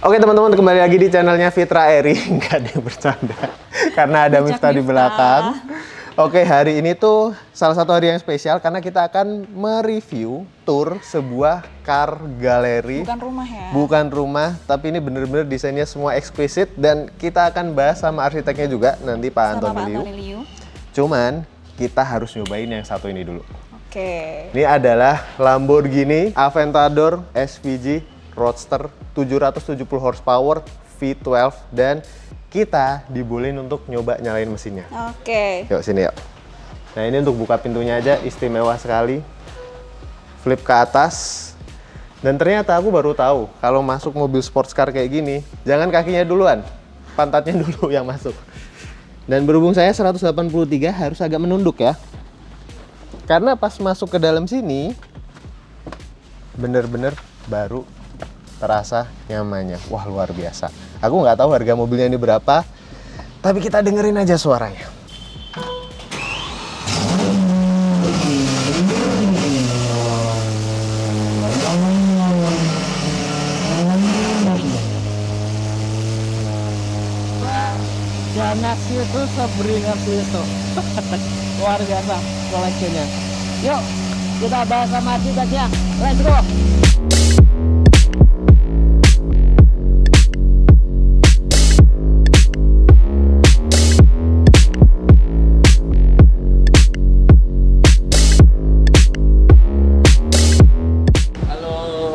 Oke teman-teman, kembali lagi di channelnya Fitra Eri. Nggak ada yang bercanda karena ada Miftah di belakang. Oke, hari ini tuh salah satu hari yang spesial karena kita akan mereview tour sebuah car gallery. Bukan rumah ya? Bukan rumah, tapi ini bener-bener desainnya semua eksplisit dan kita akan bahas sama arsiteknya juga nanti Pak Antoni Liu. Cuman kita harus nyobain yang satu ini dulu. Oke. Ini adalah Lamborghini Aventador SVG Roadster 770 horsepower V12 dan kita dibolehin untuk nyoba nyalain mesinnya. Oke. Yuk sini yuk. Nah ini untuk buka pintunya aja istimewa sekali. Flip ke atas. Dan ternyata aku baru tahu kalau masuk mobil sports car kayak gini, jangan kakinya duluan, pantatnya dulu yang masuk. Dan berhubung saya 183 harus agak menunduk ya. Karena pas masuk ke dalam sini bener-bener baru terasa nyamannya. Wah luar biasa. Aku nggak tahu harga mobilnya ini berapa, tapi kita dengerin aja suaranya. Janak itu seberingat itu. Luar biasa koleksinya. Yuk, kita bahas sama arsiteknya. Let's go.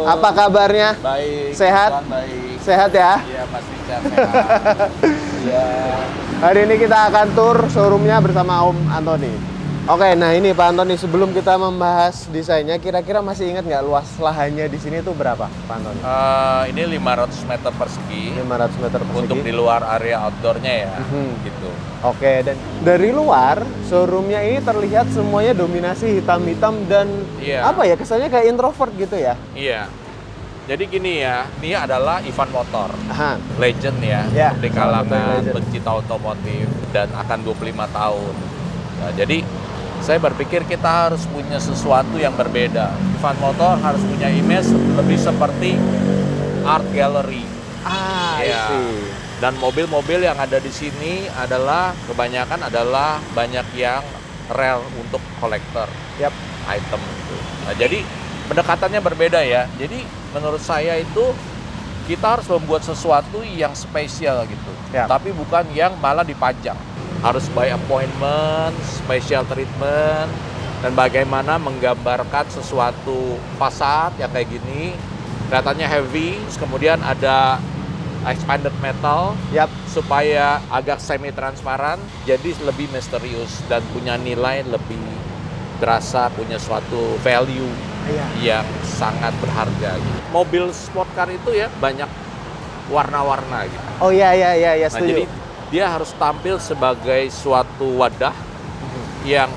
Apa kabarnya? Baik. Sehat? Baik. Sehat ya? Iya, pasti sehat. Iya. Hari ini kita akan tur showroomnya bersama Om Antoni. Oke, nah ini Pak Antoni, sebelum kita membahas desainnya, kira-kira masih ingat nggak luas lahannya di sini tuh berapa, Pak Antoni? Ini 500 meter persegi 500 meter persegi. untuk di luar area outdoornya ya, gitu. Oke, dan dari luar showroomnya ini terlihat semuanya dominasi hitam-hitam dan Iya. apa ya, kesannya kayak introvert gitu ya? Iya. Jadi gini ya, ini adalah Ivan Motor, Aha. legend ya, Ya, di salah satu kalangan legend. pencinta otomotif dan akan 25 tahun. Nah, jadi saya berpikir kita harus punya sesuatu yang berbeda. Ivan Motor harus punya image lebih seperti art gallery. Ah, Ya. I see. Dan mobil-mobil yang ada di sini adalah kebanyakan adalah banyak yang rare untuk kolektor Yap. item itu. Nah, jadi pendekatannya berbeda ya. Jadi menurut saya itu kita harus membuat sesuatu yang spesial gitu. Yap. Tapi bukan yang malah dipajang. Harus by appointment, special treatment, dan bagaimana menggambarkan sesuatu fasad yang kayak gini kelihatannya heavy, terus kemudian ada expanded metal Yap. supaya agak semi transparan, jadi lebih misterius dan punya nilai lebih berasa, punya suatu value Iya. yang sangat berharga. Mobil sport car itu ya banyak warna-warna gitu. Oh iya Nah, setuju. jadi dia harus tampil sebagai suatu wadah yang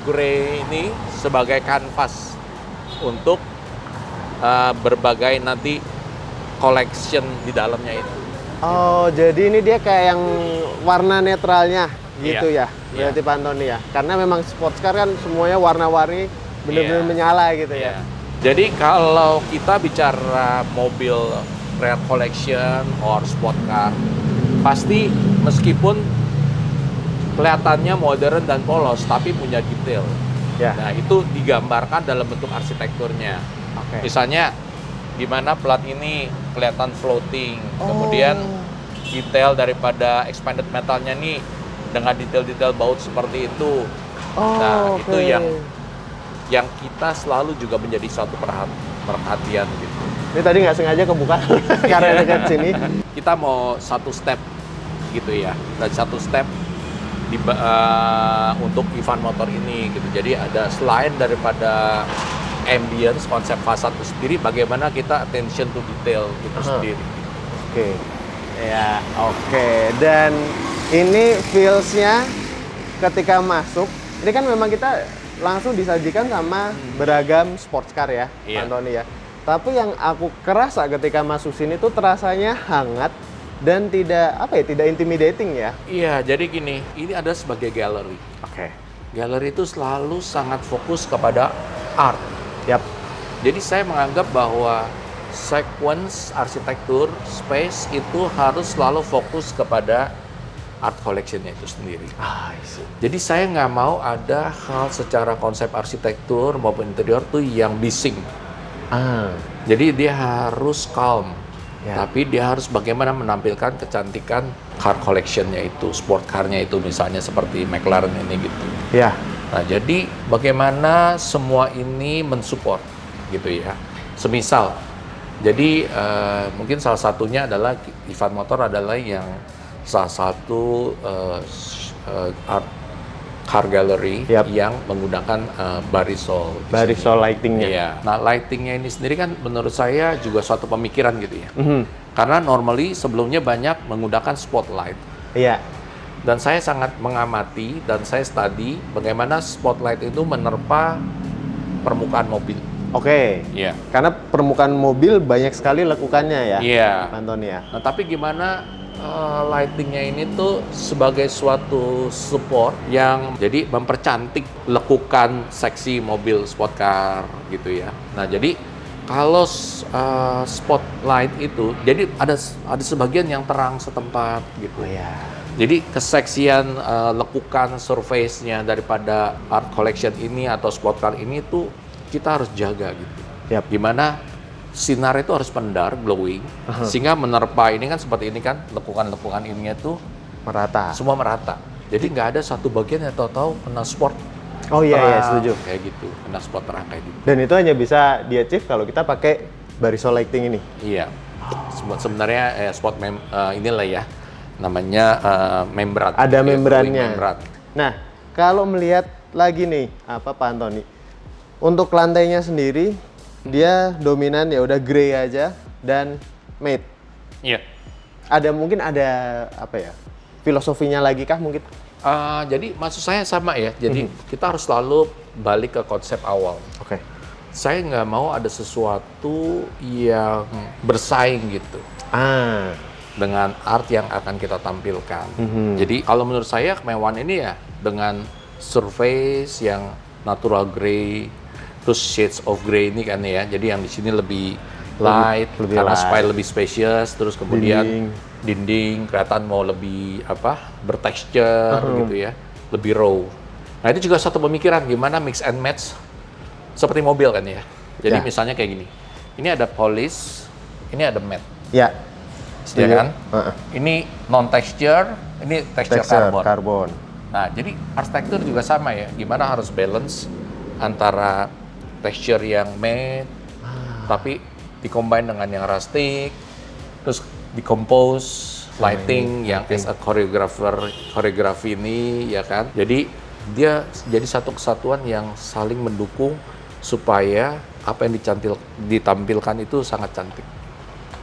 grey ini sebagai kanvas untuk berbagai nanti collection di dalamnya itu. Oh, jadi ini dia kayak yang warna netralnya gitu Iya. ya. Berarti Pak Antoni ya. Karena memang sports car kan semuanya warna-warni benar-benar Iya. menyala gitu ya. Ya. Jadi kalau kita bicara mobil rare collection or sport car, pasti meskipun kelihatannya modern dan polos, tapi punya detail. Ya. Nah, itu digambarkan dalam bentuk arsitekturnya. Oke. Misalnya, di mana plat ini kelihatan floating, Oh. kemudian detail daripada expanded metalnya nih dengan detail-detail baut seperti itu. Oh, Nah, oke. itu yang kita selalu juga menjadi suatu perhatian gitu. Ini tadi nggak sengaja kebuka karena dekat sini. Kita mau satu step gitu ya, dan satu step untuk Ivan Motor ini gitu. Jadi ada selain daripada ambience, konsep fasad itu sendiri, bagaimana kita attention to detail itu sendiri. Oke. Ya, oke. Dan ini feels-nya ketika masuk, ini kan memang kita langsung disajikan sama beragam sports car ya, Iya. Pak Antoni ya. Tapi yang aku kerasa ketika masuk sini tuh terasanya hangat dan tidak tidak intimidating ya. Iya, jadi gini, ini ada sebagai gallery. Oke. Gallery itu selalu sangat fokus kepada art. Yap. Jadi saya menganggap bahwa sequence, arsitektur, space itu harus selalu fokus kepada art collection-nya itu sendiri. I see. Jadi saya nggak mau ada hal secara konsep arsitektur maupun interior tuh yang bising. Jadi dia harus calm, tapi dia harus bagaimana menampilkan kecantikan car collection-nya itu, sport car-nya itu misalnya seperti McLaren ini gitu. Ya. Nah, jadi bagaimana semua ini mensupport gitu ya. Semisal, jadi mungkin salah satunya adalah Ivan Motor adalah yang salah satu art car gallery yang menggunakan Barisol. Barisol lightingnya. Iya. Nah, lightingnya ini sendiri kan menurut saya juga suatu pemikiran gitu ya. Karena normally sebelumnya banyak menggunakan spotlight. Iya. Dan saya sangat mengamati dan saya study bagaimana spotlight itu menerpa permukaan mobil. Oke. Iya. Karena permukaan mobil banyak sekali lekukannya ya. Iya. Pak Antoni ya. Nah, tapi gimana lightingnya ini tuh sebagai suatu support yang jadi mempercantik lekukan seksi mobil sport car gitu ya. Nah, jadi kalau spotlight itu jadi ada sebagian yang terang setempat gitu. Oh ya. Jadi keseksian lekukan surface-nya daripada art collection ini atau sport car ini tuh kita harus jaga gitu. Yap. Gimana sinar itu harus pendar, glowing, sehingga menerpa ini kan seperti ini kan, lekukan-lekukan ininya tuh Merata. semua merata. Jadi nggak ada satu bagian yang tahu-tahu kena spot. Oh iya, iya, terang, setuju. Kayak gitu, kena spot terang kayak gitu. Dan itu hanya bisa di-achieve kalau kita pakai Barisol lighting ini. Iya. Sebenarnya spot inilah ya, namanya membran. Ada Glowing membrannya. membran. Nah, kalau melihat lagi nih, Pak Antoni, untuk lantainya sendiri, dia dominan ya udah grey aja dan matte. Iya. Mungkin ada apa ya? Filosofinya lagi kah mungkin? Jadi maksud saya sama ya. Jadi kita harus selalu balik ke konsep awal. Oke. Saya nggak mau ada sesuatu yang bersaing gitu dengan art yang akan kita tampilkan. Jadi kalau menurut saya kemewahan ini ya dengan surface yang natural grey, terus shades of grey ini kan ya. Jadi yang di sini lebih light, lebih karena light. supaya lebih spacious. Terus kemudian dinding kelihatan mau lebih bertekstur gitu ya, lebih raw. Nah itu juga satu pemikiran gimana mix and match seperti mobil kan ya. Jadi misalnya kayak gini, ini ada polish, ini ada matte. Ya. Ya kan? Ini non texture, ini texture karbon. Nah jadi arsitektur juga sama ya, gimana harus balance antara texture yang matte, tapi dikombine dengan yang rustic, terus decompose lighting yang as a choreography ini ya kan. Jadi dia jadi satu kesatuan yang saling mendukung supaya apa yang ditampilkan itu sangat cantik.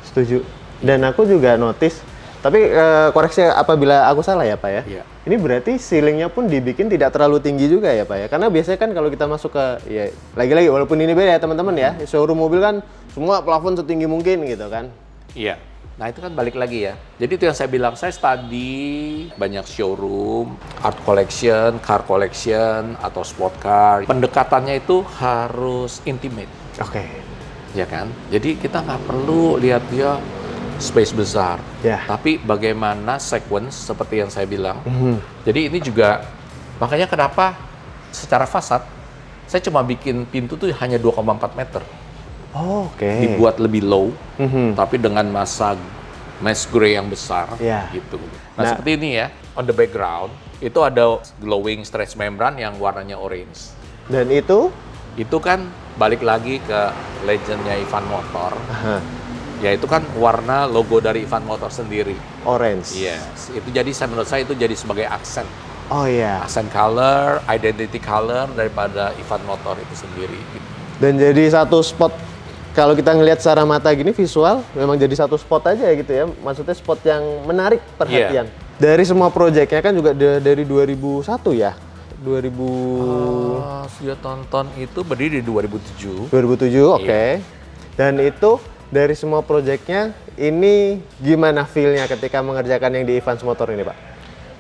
Setuju. Dan aku juga notice, tapi koreksi apabila aku salah ya Pak ya. Iya. Ini berarti ceilingnya pun dibikin tidak terlalu tinggi juga ya Pak ya? Karena biasanya kan kalau kita masuk ke, ya lagi-lagi walaupun ini beda ya teman-teman ya, showroom mobil kan semua plafon setinggi mungkin gitu kan. Iya. Nah itu kan balik lagi ya. Jadi itu yang saya bilang, saya study banyak showroom, art collection, car collection, atau sport car. Pendekatannya itu harus intimate. Oke. Ya kan? Jadi kita nggak perlu lihat dia space besar. Ya. Tapi bagaimana sequence seperti yang saya bilang. Jadi ini juga, makanya kenapa secara fasad, saya cuma bikin pintu tuh hanya 2,4 meter. Oh, oke. Dibuat lebih low, tapi dengan massa mesh gray yang besar, gitu. Nah, seperti ini ya, on the background, itu ada glowing stretch membran yang warnanya orange. Dan itu? Itu kan balik lagi ke legendnya Ivan Motor. Ya itu kan warna logo dari Ivan Motor sendiri. Orange. Yes, itu jadi menurut saya itu jadi sebagai aksen. Oh iya. Aksen color, identity color daripada Ivan Motor itu sendiri. Gitu. Dan jadi satu spot, kalau kita ngelihat secara mata gini visual, memang jadi satu spot aja gitu ya. Maksudnya spot yang menarik perhatian. Dari semua proyeknya kan juga dari 2001 ya? 2000... Sudah tonton itu berdiri di 2007. 2007, oke. Dan itu dari semua proyeknya, ini gimana feel-nya ketika mengerjakan yang di Evans Motor ini, Pak?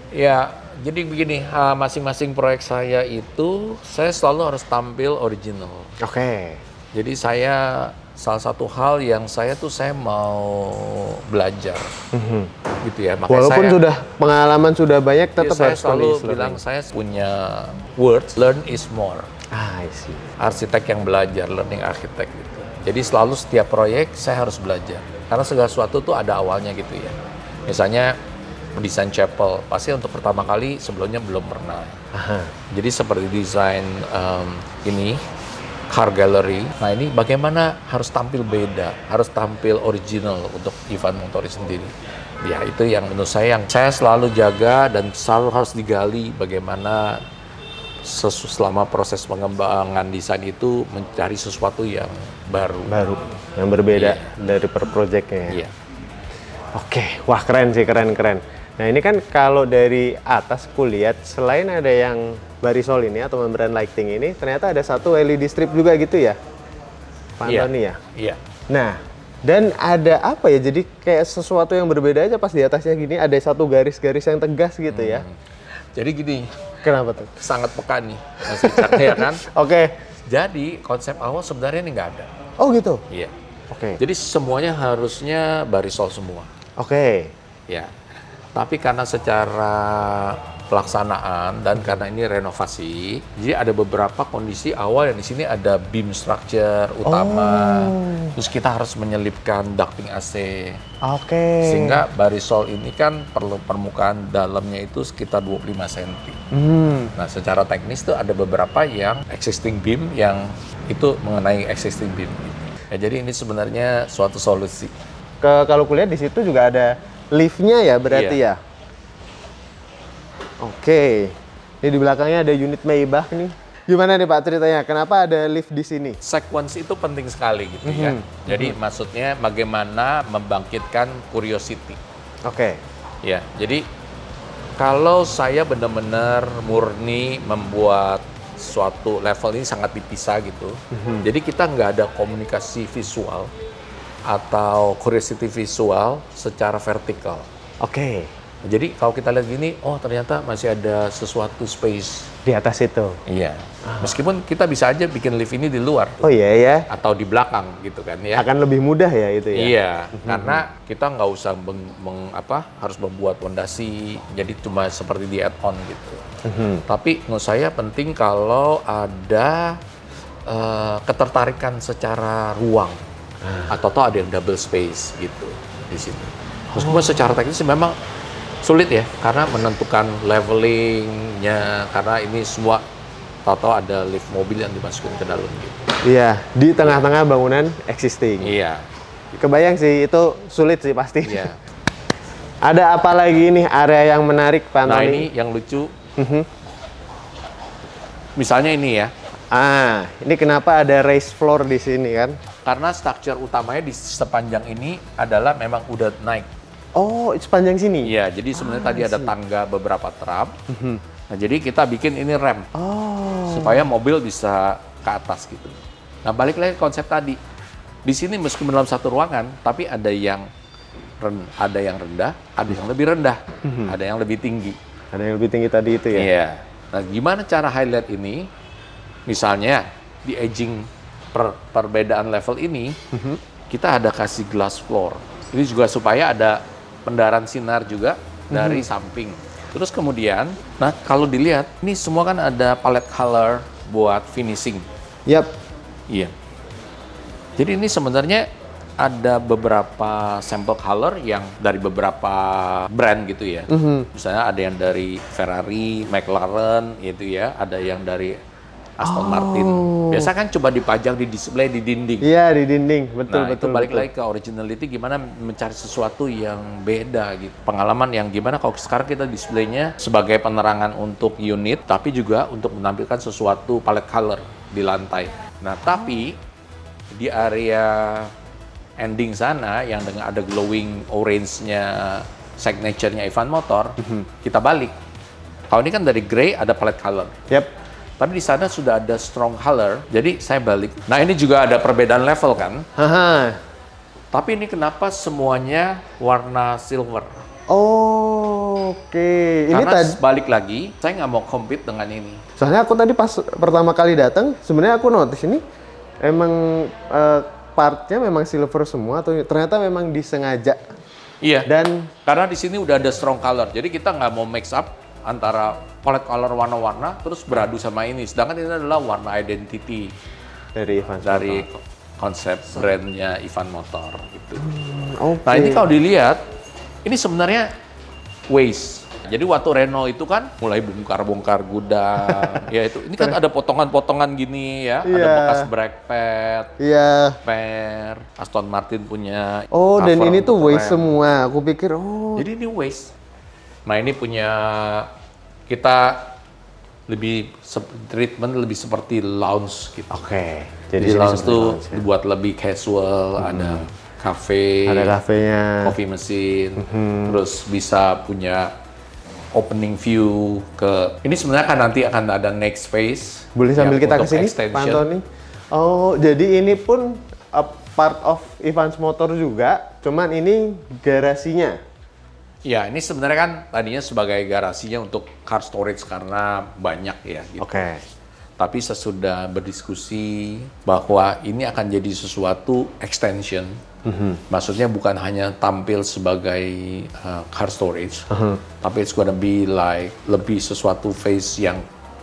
Ya, jadi begini, masing-masing proyek saya itu, saya selalu harus tampil original. Oke. Jadi saya salah satu hal yang saya mau belajar, gitu ya. Makanya Walaupun saya, sudah pengalaman sudah banyak, tetap saya harus selalu continuous bilang learning. saya punya words, learn is more. I see. Arsitek yang belajar, learning architect gitu. Jadi selalu setiap proyek saya harus belajar. Karena segala sesuatu tuh ada awalnya gitu ya. Misalnya mendesain chapel, pasti untuk pertama kali sebelumnya belum pernah. Aha. Jadi seperti desain ini, car gallery. Nah ini bagaimana harus tampil beda, harus tampil original untuk Ivan Montori sendiri. Ya itu yang menurut saya yang saya selalu jaga dan selalu harus digali bagaimana selama proses pengembangan desain itu mencari sesuatu yang baru. Baru, yang berbeda dari per projectnya ya. Iya. Oke, wah keren sih, keren. Nah ini kan kalau dari atas kulihat, selain ada yang Barisol ini atau membran lighting ini, ternyata ada satu LED strip juga gitu ya, Pak Iya. Antoni ya? Iya. Nah, dan ada apa ya, jadi kayak sesuatu yang berbeda aja pas di atasnya gini, ada satu garis-garis yang tegas gitu ya. Jadi gini, Kenapa tuh? sangat peka nih Mas Richard, ya kan? Oke. Jadi konsep awal sebenarnya ini nggak ada. Oh gitu? Iya. Oke. Jadi semuanya harusnya Barisol semua. Oke. Ya. Tapi karena secara pelaksanaan dan karena ini renovasi, jadi ada beberapa kondisi awal yang di sini ada beam structure utama. Terus kita harus menyelipkan ducting AC. Oke. Sehingga Barisol ini kan perlu permukaan dalamnya itu sekitar 25 cm. Nah, secara teknis tuh ada beberapa yang existing beam yang itu mengenai existing beam. Ya, jadi ini sebenarnya suatu solusi. Kalau kulihat di situ juga ada liftnya ya berarti Iya. ya. Oke. Ini di belakangnya ada unit Maybach nih. Gimana nih Pak ceritanya? Kenapa ada lift di sini? Sequence itu penting sekali gitu ya. Jadi maksudnya bagaimana membangkitkan curiosity. Oke. Ya, jadi kalau saya benar-benar murni membuat suatu level ini sangat dipisah gitu. Jadi kita nggak ada komunikasi visual atau curiosity visual secara vertikal. Oke. Jadi kalau kita lihat gini, oh ternyata masih ada sesuatu space. Di atas itu. Iya. Meskipun kita bisa aja bikin lift ini di luar Oh iya ya. atau di belakang gitu kan ya. Akan lebih mudah ya itu ya. Iya, karena kita nggak usah harus membuat fondasi, jadi cuma seperti di add-on gitu. Tapi menurut saya penting kalau ada ketertarikan secara ruang, atau ada yang double space gitu di sini. Meskipun secara teknis memang sulit ya, karena menentukan levelingnya, karena ini semua tahu-tahu ada lift mobil yang dimasukin ke dalam gitu. Iya, di tengah-tengah bangunan existing. Iya, Kebayang sih itu sulit sih pasti. iya. Ada apa lagi nih area yang menarik Pak Nah Antoni? ini yang lucu. Misalnya ini ya, Ini kenapa ada raised floor di sini kan? karena structure utamanya di sepanjang ini adalah memang udah naik. Oh, sepanjang sini? Iya, jadi sebenarnya tadi ada tangga beberapa trap. Nah, jadi kita bikin ini ramp Oh. supaya mobil bisa ke atas gitu. Nah, balik lagi ke konsep tadi. Di sini meskipun dalam satu ruangan, tapi ada yang rendah, ada yang lebih rendah, ada yang lebih tinggi. Ada yang lebih tinggi tadi itu ya? Iya. Nah, gimana cara highlight ini? Misalnya di edging perbedaan level ini, kita ada kasih glass floor. Ini juga supaya ada pendaran sinar juga dari samping. Terus kemudian, nah kalau dilihat, ini semua kan ada palette color buat finishing. Yap. Iya. Jadi ini sebenarnya ada beberapa sampel color yang dari beberapa brand gitu ya. Misalnya ada yang dari Ferrari, McLaren gitu ya, ada yang dari Aston Martin. Biasa kan coba dipajang di display di dinding. Iya, di dinding. Betul, Nah, betul. itu balik betul. lagi ke originality, gimana mencari sesuatu yang beda gitu. Pengalaman yang gimana kalau sekarang kita displaynya sebagai penerangan untuk unit, tapi juga untuk menampilkan sesuatu palette color di lantai. Nah, tapi di area ending sana yang dengan ada glowing orange-nya signature-nya Ivan Motor, kita balik. Kalau ini kan dari gray ada palette color. Yap. Tapi di sana sudah ada strong color, jadi saya balik. Nah, ini juga ada perbedaan level kan. Haha. Tapi ini kenapa semuanya warna silver? Oh, oke. Ini Karena tadi, balik lagi, saya nggak mau compete dengan ini. soalnya aku tadi pas pertama kali datang, sebenarnya aku notice ini emang partnya memang silver semua atau ternyata memang disengaja? Iya. Dan Karena di sini udah ada strong color, jadi kita nggak mau mix up antara palette color warna-warna terus beradu sama ini. Sedangkan ini adalah warna identity dari Ivan dari konsep brandnya Ivan Motor gitu. Oke. Nah ini kalau dilihat, ini sebenarnya waste. Jadi waktu Renault itu kan mulai bongkar-bongkar gudang, ya itu. Ini kan ada potongan-potongan gini ya, ada Iya. bekas brake pad, Iya. per Aston Martin punya. Oh, dan cover ini tuh untuk waste rem. semua. Aku pikir, oh. Jadi ini waste. Nah ini punya kita lebih treatment lebih seperti lounge gitu. Oke. Jadi sini lounge seperti tuh lounge ya. dibuat lebih casual, ada cafe, Ada kafenya. coffee mesin, terus bisa punya opening view ke. Ini sebenarnya kan nanti akan ada next phase. Boleh sambil yang kita untuk kesini, extension. Pak Antoni? Oh, jadi ini pun a part of Ivan's Motor juga, cuman ini garasinya. Ya, ini sebenarnya kan tadinya sebagai garasinya untuk car storage karena banyak ya. Gitu. Oke. Tapi sesudah berdiskusi bahwa ini akan jadi sesuatu extension, maksudnya bukan hanya tampil sebagai car storage, tapi it's gonna be like lebih sesuatu phase yang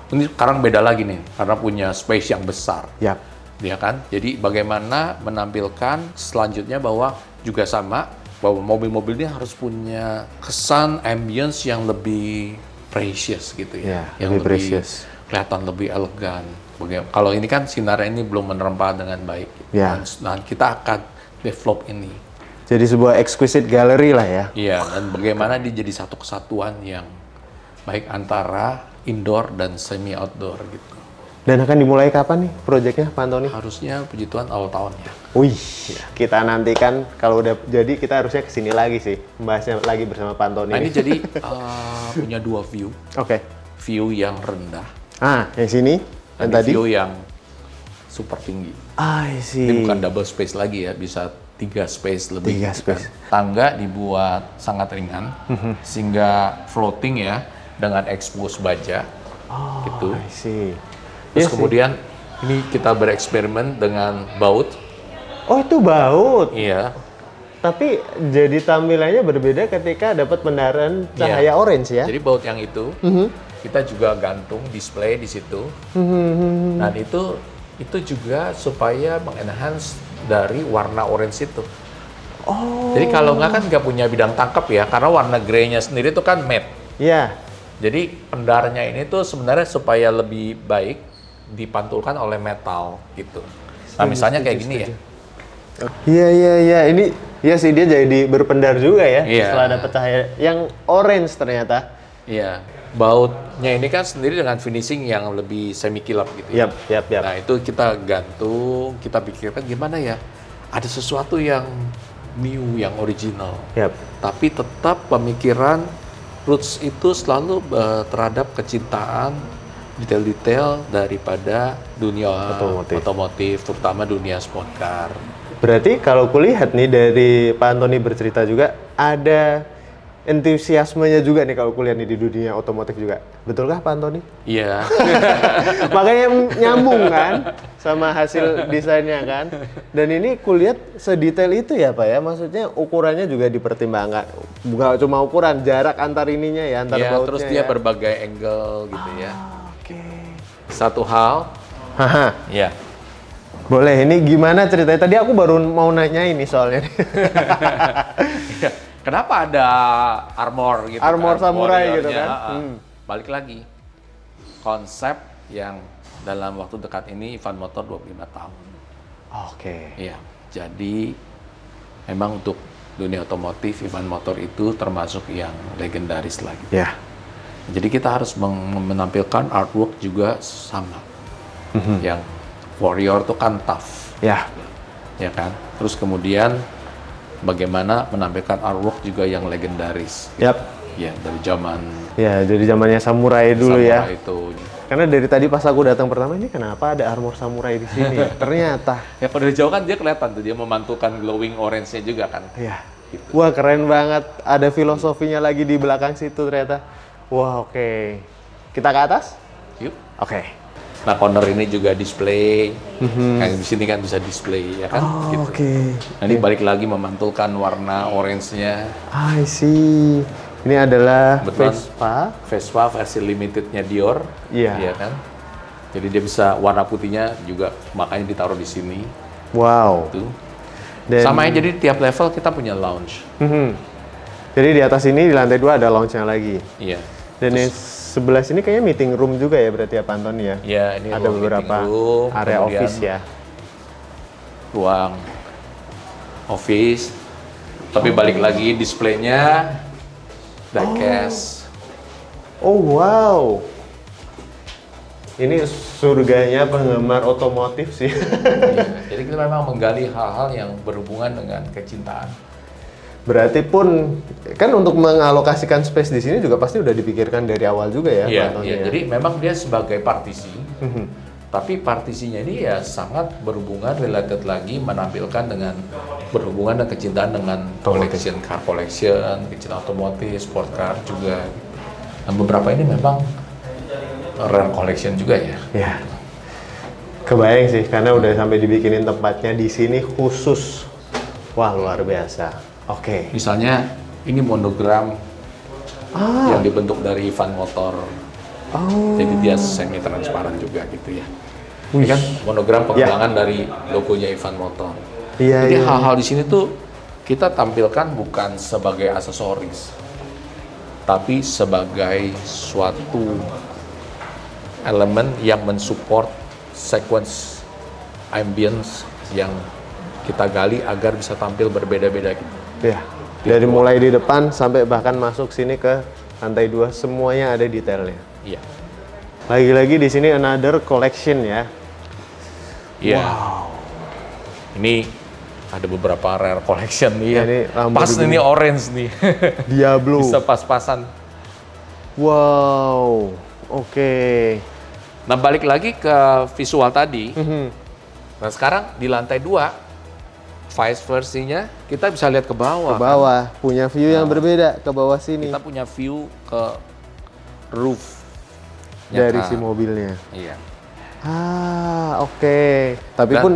ini sekarang beda lagi nih, karena punya space yang besar, Yap. ya kan? Jadi bagaimana menampilkan selanjutnya bahwa juga sama bahwa mobil-mobil ini harus punya kesan ambience yang lebih precious gitu ya, Ya, yang lebih precious. kelihatan lebih elegan. Kalau ini kan sinarnya ini belum menerpa dengan baik. Ya. Nah, kita akan develop ini. Jadi sebuah exquisite gallery lah ya. Iya, dan bagaimana dia jadi satu kesatuan yang baik antara indoor dan semi outdoor gitu. Dan akan dimulai kapan nih proyeknya, Pak Antoni? Harusnya puji Tuhan awal tahun ya. Wih, kita nantikan kalau udah jadi kita harusnya kesini lagi sih, membahasnya lagi bersama Pak Antoni. Nah, ini jadi punya dua view. Oke. View yang rendah, Yang sini, yang dan tadi. view yang super tinggi. I see. Ini bukan double space lagi ya, bisa 3 space lebih. 3 gitu kan. space. Tangga dibuat sangat ringan, sehingga floating ya, dengan expose baja, gitu. I see. Terus Iya sih. kemudian ini kita bereksperimen dengan baut. Oh, itu baut. Iya, Tapi jadi tampilannya berbeda ketika dapat penerangan cahaya Iya. orange ya. jadi baut yang itu kita juga gantung display di situ. Dan itu juga supaya mengenhance dari warna orange itu. Oh. Jadi kalau nggak punya bidang tangkap ya, karena warna grey-nya sendiri itu kan matte. Iya. Jadi pendarnya ini tuh sebenarnya supaya lebih baik dipantulkan oleh metal gitu. Nah misalnya kayak gini ya. Iya. Ini iya sih dia jadi berpendar juga ya Iya. setelah dapat cahaya yang orange ternyata. Iya. Bautnya ini kan sendiri dengan finishing yang lebih semi kilap gitu ya. Yap. Nah itu kita gantung, kita pikirkan gimana ya. Ada sesuatu yang new, yang original. Yap. Tapi tetap pemikiran roots itu selalu terhadap kecintaan detail-detail daripada dunia otomotif, terutama dunia sport car. Berarti kalau kulihat nih dari Pak Antoni bercerita juga ada entusiasmenya juga nih kalau kuliah nih di dunia otomotif juga. Betulkah Pak Antoni? Iya. Makanya nyambung kan sama hasil desainnya kan. Dan ini kulihat sedetail itu ya Pak ya. Maksudnya ukurannya juga dipertimbangkan. Bukan cuma ukuran, jarak antar ininya ya, antar Ya, bautnya terus dia ya. berbagai angle gitu ya. Oke. Satu hal, Haha. ya. Boleh, ini gimana ceritanya? Tadi aku baru mau nanya ini soalnya. Kenapa ada armor gitu Armor kan? samurai gitu Warriornya, kan? Balik lagi. Konsep yang dalam waktu dekat ini Ivan Motor 25 tahun. Oke. Iya. Jadi memang untuk dunia otomotif Ivan Motor itu termasuk yang legendaris lagi. Ya. Jadi kita harus menampilkan artwork juga sama. Yang warrior itu kan tough, Ya. ya kan? Terus kemudian bagaimana menampilkan artwork juga yang legendaris. Yap. Ya, dari zaman Ya, dari zamannya samurai dulu ya. samurai itu. Karena dari tadi pas aku datang pertama ini kenapa ada armor samurai di sini? Ya? Ternyata. Ya pada jauh kan dia kelihatan tuh, dia memantulkan glowing orange-nya juga kan. Ya. Gitu. Wah, keren banget. Ada filosofinya lagi di belakang situ ternyata. Wah, oke. Kita ke atas? Yuk. Oke. Nah, corner ini juga display. Kayak di sini kan bisa display, ya kan? Oh, Gitu. oke. Nah, ini balik lagi memantulkan warna orange-nya. I see. Ini adalah Kebetulan Vespa. Vespa versi limitednya Dior. Iya. Iya kan? Jadi dia bisa warna putihnya juga makanya ditaruh di sini. Wow. Tuh. Dan, Sama ya, jadi tiap level kita punya lounge. Jadi di atas ini di lantai 2 ada lounge-nya lagi. Iya. Dan yang sebelah sini kayaknya meeting room juga ya berarti ya Pak Antoni ya? Iya, ini Ada ruang beberapa meeting room, area kemudian office ya. ruang office. Tapi balik lagi displaynya diecast. Oh wow. Ini surganya penggemar otomotif sih. Iya, jadi kita memang menggali hal-hal yang berhubungan dengan kecintaan. Berarti pun kan untuk mengalokasikan space di sini juga pasti udah dipikirkan dari awal juga ya, Pak Iya, Antoni iya. ya? Jadi memang dia sebagai partisi, tapi partisinya ini ya sangat berhubungan related lagi menampilkan dengan berhubungan dan kecintaan dengan collection, car collection, kecintaan otomotif, sport car juga. Dan beberapa ini memang rare collection juga ya. Ya. Kebayang sih karena udah sampai dibikinin tempatnya di sini khusus. Wah, luar biasa. Oke. Misalnya ini monogram yang dibentuk dari Ivan Motor. Jadi dia semi transparan juga gitu ya. Ini kan monogram pengembangan dari logonya Ivan Motor. Iya, Jadi iya. hal-hal di sini tuh kita tampilkan bukan sebagai aksesoris, tapi sebagai suatu elemen yang mensupport sequence ambience yang kita gali agar bisa tampil berbeda-beda gitu. Ya. Dari mulai di depan sampai bahkan masuk sini ke lantai 2 semuanya ada detailnya. Iya. Lagi-lagi di sini another collection ya. Iya. Ini ada beberapa rare collection nih ya. Ini Pas Lamborghini. ini orange nih. Diablo. Bisa pas-pasan. Wow. Oke. Nah, balik lagi ke visual tadi. Nah, sekarang di lantai 2, vice versinya kita bisa lihat ke bawah. Ke bawah punya view yang berbeda ke bawah sini Kita punya view ke roof dari si mobilnya. Iya. Oke. Tapi Dan pun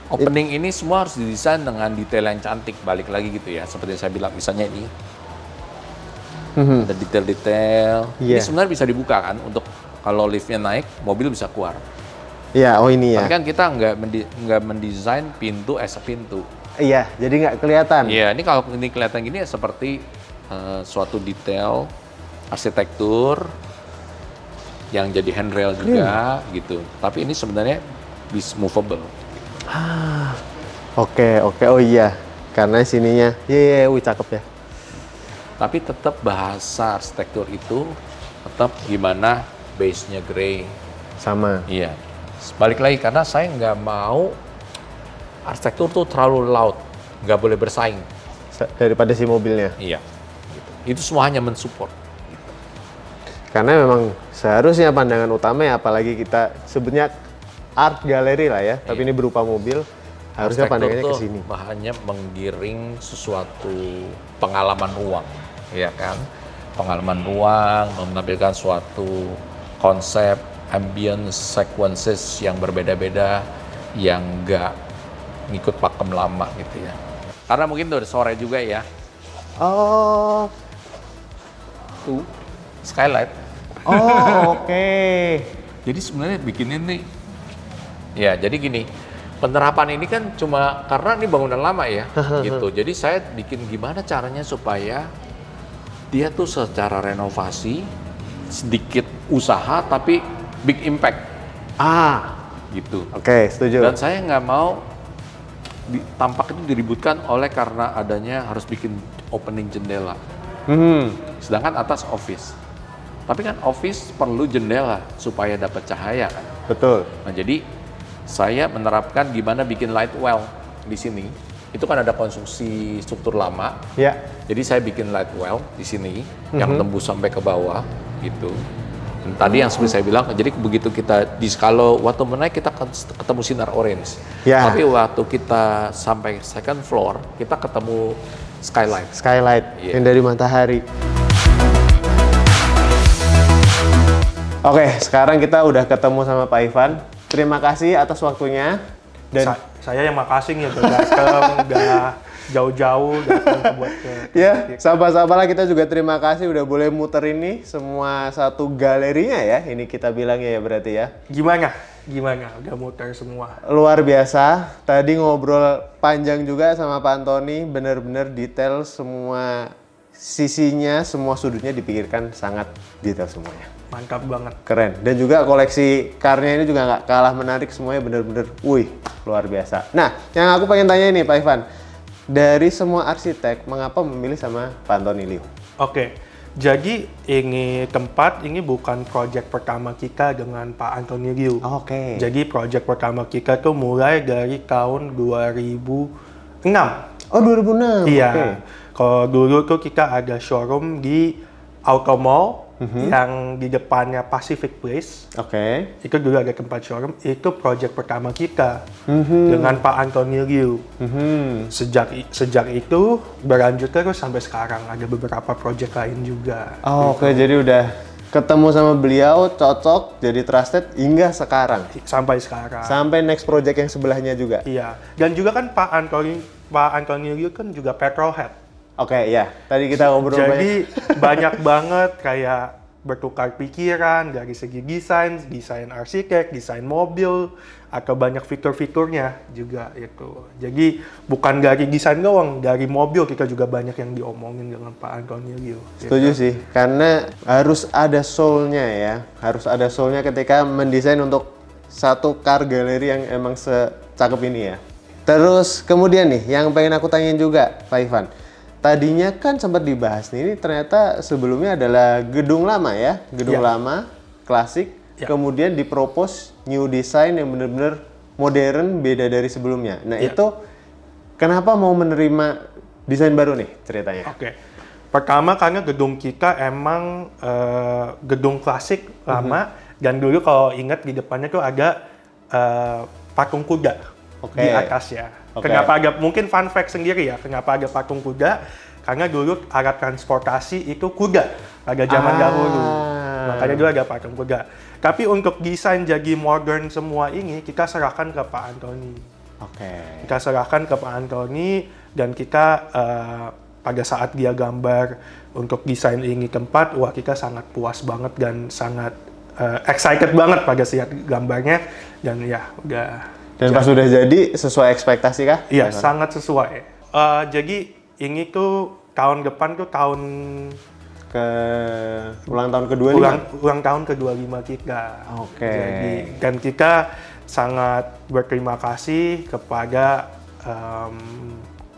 opening ini semua harus didesain dengan detail yang cantik. Balik lagi gitu ya, seperti yang saya bilang, misalnya ini ada detail-detail. Ini Iya. sebenarnya bisa dibuka kan untuk kalau liftnya naik, mobil bisa keluar. ya, oh ini ya. Tapi kan kita nggak mendesain pintu as a pintu. Iya, jadi nggak kelihatan. Iya, ini kalau ini kelihatan gini ya seperti suatu detail arsitektur yang jadi handrail juga gitu. Tapi ini sebenarnya bisa movable. Oke. Oh iya. Karena sininya. Iya, wih cakep ya. Tapi tetap bahasa arsitektur itu tetap gimana base-nya grey. Sama. Iya. Balik lagi karena saya nggak mau arsitektur tuh terlalu loud, nggak boleh bersaing. Daripada si mobilnya. Iya. Gitu. Itu semua hanya mensupport. Karena memang seharusnya pandangan utama ya, apalagi kita sebutnya art gallery lah ya. Tapi ini berupa mobil. Harusnya pandangannya ke sini. Hanya menggiring sesuatu pengalaman ruang, ya kan? Pengalaman ruang, menampilkan suatu konsep, ambience, sequences yang berbeda-beda, yang nggak ngikut pakem lama gitu ya. Karena mungkin udah sore juga ya. Oh. Tuh, skylight. Oh, oke. Jadi sebenarnya bikin ini, ya jadi gini, penerapan ini kan cuma karena ini bangunan lama ya, gitu. Jadi saya bikin gimana caranya supaya dia tuh secara renovasi, sedikit usaha tapi big impact, gitu. Oke, setuju. Dan saya nggak mau tampak itu diributkan oleh karena adanya harus bikin opening jendela. Sedangkan atas office. Tapi kan office perlu jendela supaya dapat cahaya kan. Betul. Nah, jadi saya menerapkan gimana bikin light well di sini. Itu kan ada konstruksi struktur lama. Ya. Jadi saya bikin light well di sini yang tembus sampai ke bawah gitu. Dan tadi yang seperti saya bilang, jadi begitu kita kalau waktu menaik kita ketemu sinar orange. Ya. Tapi waktu kita sampai second floor, kita ketemu skylight. Skylight Iya. yang dari matahari. Oke, sekarang kita udah ketemu sama Pak Ivan. Terima kasih atas waktunya. Dan Saya yang makasih nih udah datang, udah jauh-jauh datang buat ke ya, sahabat-sahabat kita juga terima kasih udah boleh muter ini semua satu galerinya ya. Ini kita bilangnya ya berarti ya. Gimana? Udah muter semua. Luar biasa. Tadi ngobrol panjang juga sama Pak Antoni, bener-bener detail semua sisinya, semua sudutnya dipikirkan sangat detail semuanya. Mantap banget. Keren. Dan juga koleksi karnya ini juga nggak kalah menarik, semuanya bener-bener, wih, luar biasa. Nah, yang aku pengen tanya ini Pak Ivan, dari semua arsitek, mengapa memilih sama Pak Antoni Liu? Oke, jadi ini tempat ini bukan project pertama kita dengan Pak Antoni Liu. Oke. Jadi project pertama kita tuh mulai dari tahun 2006. Oh, 2006. Iya. Oke. Kalau dulu tuh kita ada showroom di Auto Mall yang di depannya Pacific Place. Oke. Itu dulu ada tempat showroom. Itu project pertama kita dengan Pak Antoni Liu. Sejak itu berlanjut terus sampai sekarang. Ada beberapa project lain juga. Oh, oke, jadi udah ketemu sama beliau, cocok, jadi trusted hingga sekarang. Sampai sekarang. Sampai next project yang sebelahnya juga. Iya. Dan juga kan Pak Antoni Liu kan juga petrolhead. Oke, ya. Tadi kita ngobrol Jadi banyak banget kayak bertukar pikiran dari segi desain arsitek, desain mobil, atau banyak fitur-fiturnya juga itu. Jadi bukan dari desain doang, dari mobil kita juga banyak yang diomongin dengan Pak Antoni Liu. Setuju sih, karena harus ada soul-nya ya. Harus ada soul-nya ketika mendesain untuk satu car gallery yang emang secakep ini ya. Terus kemudian nih, yang pengen aku tanyain juga, Pak Ivan. Tadinya kan sempat dibahas nih, ini ternyata sebelumnya adalah gedung lama ya, gedung lama, klasik, kemudian dipropos new design yang benar-benar modern, beda dari sebelumnya. Nah itu kenapa mau menerima desain baru nih ceritanya? Oke. Pertama karena gedung kita emang gedung klasik lama, dan dulu kalau ingat di depannya tuh ada patung kuda di atasnya. Kenapa ada, mungkin fun fact sendiri ya, kenapa ada patung kuda? Karena dulu alat transportasi itu kuda pada zaman dahulu. Makanya dulu ada patung kuda. Tapi untuk desain jadi modern semua ini, kita serahkan ke Pak Antoni. Kita serahkan ke Pak Antoni, dan kita pada saat dia gambar untuk desain ini tempat, wah kita sangat puas banget dan sangat excited banget pada saat gambarnya. Dan ya udah. Dan pas sudah jadi sesuai ekspektasi kah? Iya, sangat sesuai. Jadi ini tuh tahun depan tuh tahun ulang tahun ke-25. Ulang tahun ke-25 kita. Jadi, dan kita sangat berterima kasih kepada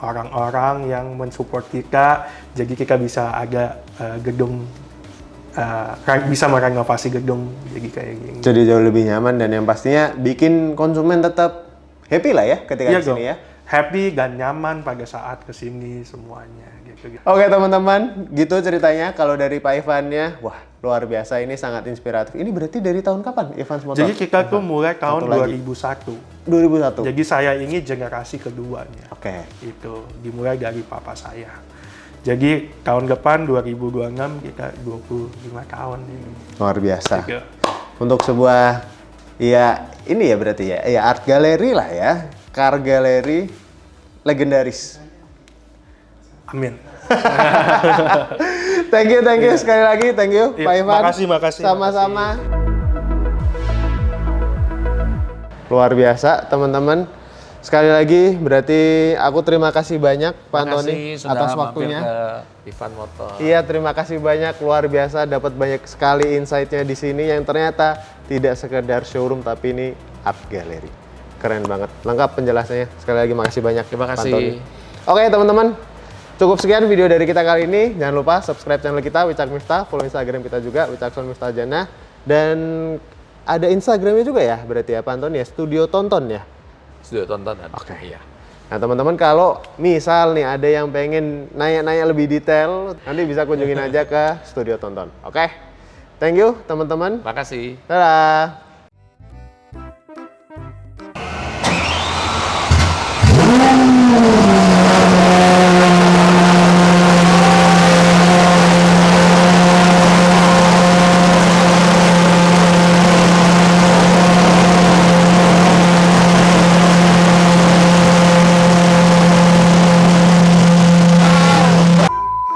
orang-orang yang mensupport kita. Jadi kita bisa ada gedung, bisa merenovasi gedung jadi kayak gini. Jadi jauh lebih nyaman dan yang pastinya bikin konsumen tetap happy lah ya ketika di sini ya. Happy dan nyaman pada saat kesini semuanya gitu. Oke teman-teman, gitu ceritanya. Kalau dari Pak Ivannya, wah luar biasa, ini sangat inspiratif. Ini berarti dari tahun kapan Ivan's Motor? Jadi kita tuh mulai tahun 2001. 2001. Jadi saya ini generasi keduanya. Itu dimulai dari papa saya. Jadi tahun depan 2026 kita 25 tahun ini. Luar biasa. Untuk sebuah ya ini ya berarti ya art gallery lah ya, car gallery legendaris. Amin. Thank you sekali lagi, thank you Pak Ivan. Makasih. Sama-sama. Luar biasa teman-teman. Sekali lagi berarti aku terima kasih banyak Pak Antoni atas waktunya. Ivan Motor. Iya, terima kasih banyak, luar biasa, dapat banyak sekali insight-nya di sini yang ternyata tidak sekedar showroom tapi ini art gallery. Keren banget. Lengkap penjelasannya. Sekali lagi makasih banyak. Terima kasih. Pak Antoni. Oke, teman-teman. Cukup sekian video dari kita kali ini. Jangan lupa subscribe channel kita Wicak Miftah, follow Instagram kita juga Wicakson Miftah Jannah, dan ada Instagramnya juga ya, berarti ya Pak Antoni ya, Studio Tonton ya. Studio Tonton. Iya. Nah teman-teman, kalau misal nih ada yang pengen nanya-nanya lebih detail, nanti bisa kunjungin aja ke Studio Tonton. Oke? Thank you teman-teman. Makasih. Dadah.